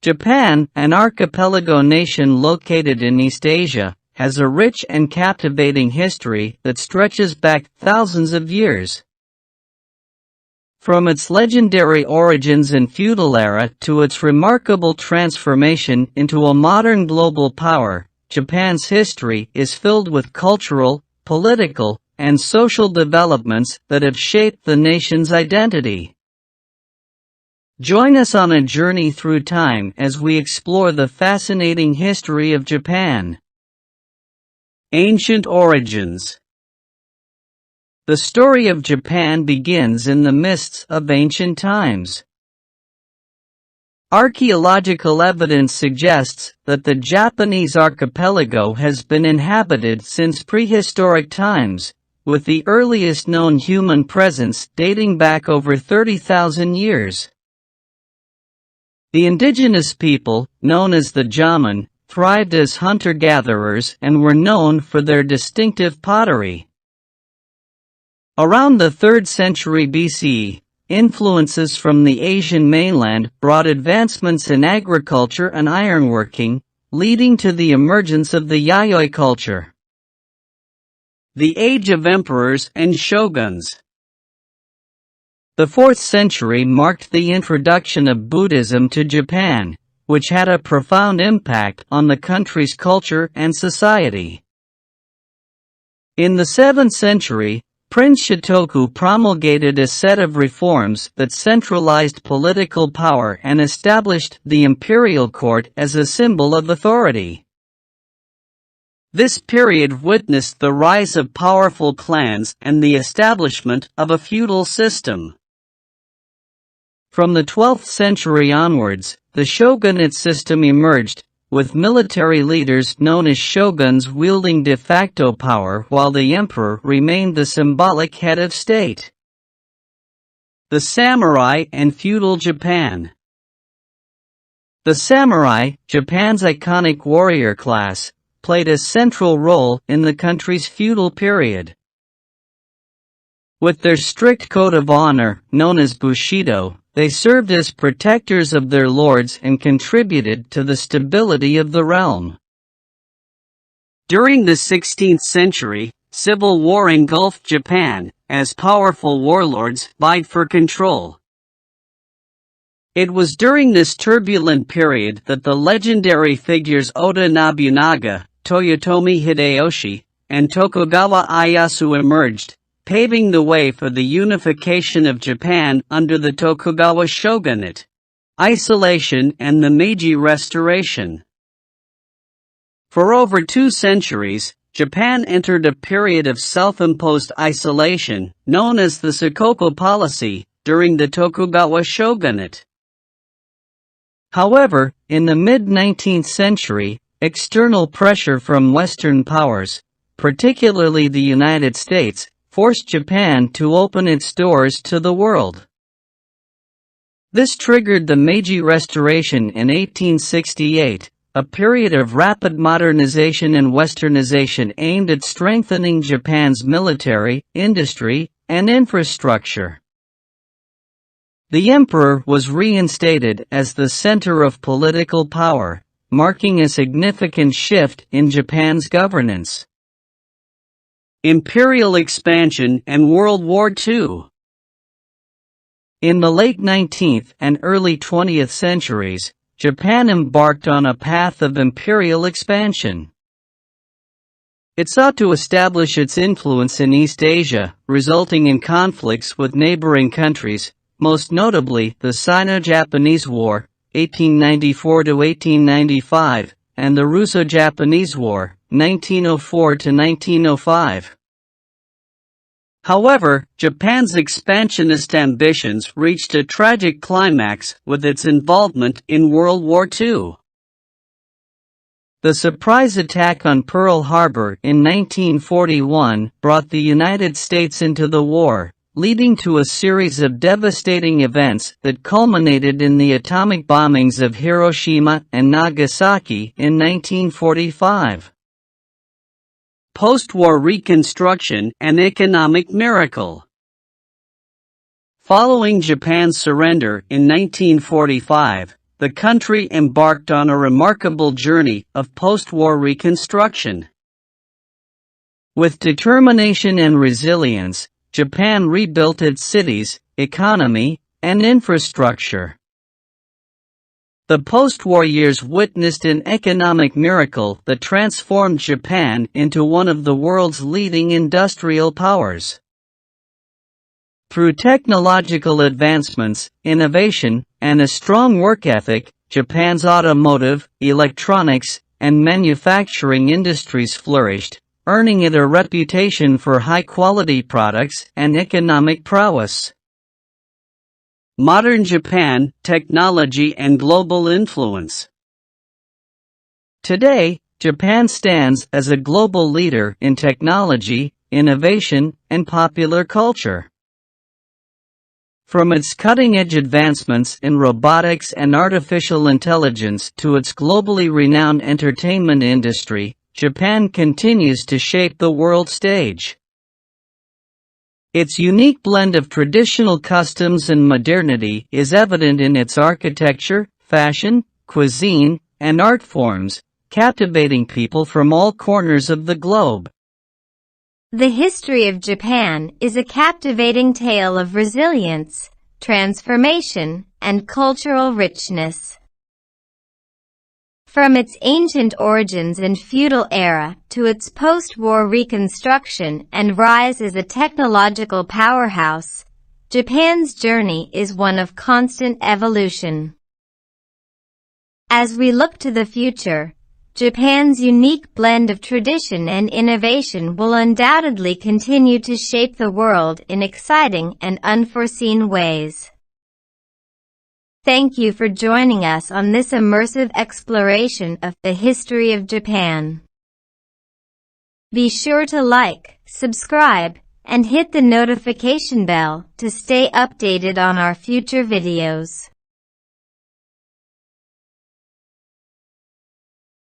Japan, an archipelago nation located in East Asia, has a rich and captivating history that stretches back thousands of years. From its legendary origins in feudal era to its remarkable transformation into a modern global power, Japan's history is filled with cultural, political, and social developments that have shaped the nation's identity. Join us on a journey through time as we explore the fascinating history of Japan. Ancient origins. The story of Japan begins in the mists of ancient times. Archaeological evidence suggests that the Japanese archipelago has been inhabited since prehistoric times, with the earliest known human presence dating back over 30,000 years. The indigenous people, known as the Jaman, thrived as hunter-gatherers and were known for their distinctive pottery. Around the 3rd century BCE, influences from the Asian mainland brought advancements in agriculture and ironworking, leading to the emergence of the Yayoi culture. The Age of Emperors and Shoguns. The 4th century marked the introduction of Buddhism to Japan, which had a profound impact on the country's culture and society. In the 7th century, Prince Shotoku promulgated a set of reforms that centralized political power and established the imperial court as a symbol of authority. This period witnessed the rise of powerful clans and the establishment of a feudal system. From the 12th century onwards, the shogunate system emerged, with military leaders known as shoguns wielding de facto power while the emperor remained the symbolic head of state. The samurai and feudal Japan. The samurai, Japan's iconic warrior class, played a central role in the country's feudal period. With their strict code of honor, known as Bushido, they served as protectors of their lords and contributed to the stability of the realm. During the 16th century, civil war engulfed Japan, as powerful warlords vied for control. It was during this turbulent period that the legendary figures Oda Nobunaga, Toyotomi Hideyoshi, and Tokugawa Ieyasu emerged, paving the way for the unification of Japan under the Tokugawa shogunate, isolation and the Meiji Restoration. For over 2 centuries, Japan entered a period of self-imposed isolation, known as the Sakoku policy, during the Tokugawa shogunate. However, in the mid-19th century, external pressure from Western powers, particularly the United States, forced Japan to open its doors to the world. This triggered the Meiji Restoration in 1868, a period of rapid modernization and westernization aimed at strengthening Japan's military, industry, and infrastructure. The emperor was reinstated as the center of political power, marking a significant shift in Japan's governance. Imperial expansion and World War II. In the late 19th and early 20th centuries, Japan embarked on a path of imperial expansion. It sought to establish its influence in East Asia, resulting in conflicts with neighboring countries, most notably the Sino-Japanese War, 1894 to 1895, and the Russo-Japanese War, 1904 to 1905. However, Japan's expansionist ambitions reached a tragic climax with its involvement in World War II. The surprise attack on Pearl Harbor in 1941 brought the United States into the war, leading to a series of devastating events that culminated in the atomic bombings of Hiroshima and Nagasaki in 1945. Post-war reconstruction and economic miracle. Following Japan's surrender in 1945, the country embarked on a remarkable journey of post-war reconstruction. With determination and resilience, Japan rebuilt its cities, economy, and infrastructure. The post-war years witnessed an economic miracle that transformed Japan into one of the world's leading industrial powers. Through technological advancements, innovation, and a strong work ethic, Japan's automotive, electronics, and manufacturing industries flourished, earning it a reputation for high-quality products and economic prowess. Modern Japan, technology and global influence. Today, Japan stands as a global leader in technology, innovation, and popular culture. From its cutting-edge advancements in robotics and artificial intelligence to its globally renowned entertainment industry, Japan continues to shape the world stage. Its unique blend of traditional customs and modernity is evident in its architecture, fashion, cuisine, and art forms, captivating people from all corners of the globe. The history of Japan is a captivating tale of resilience, transformation, and cultural richness. From its ancient origins and feudal era to its post-war reconstruction and rise as a technological powerhouse, Japan's journey is one of constant evolution. As we look to the future, Japan's unique blend of tradition and innovation will undoubtedly continue to shape the world in exciting and unforeseen ways. Thank you for joining us on this immersive exploration of the history of Japan. Be sure to like, subscribe, and hit the notification bell to stay updated on our future videos.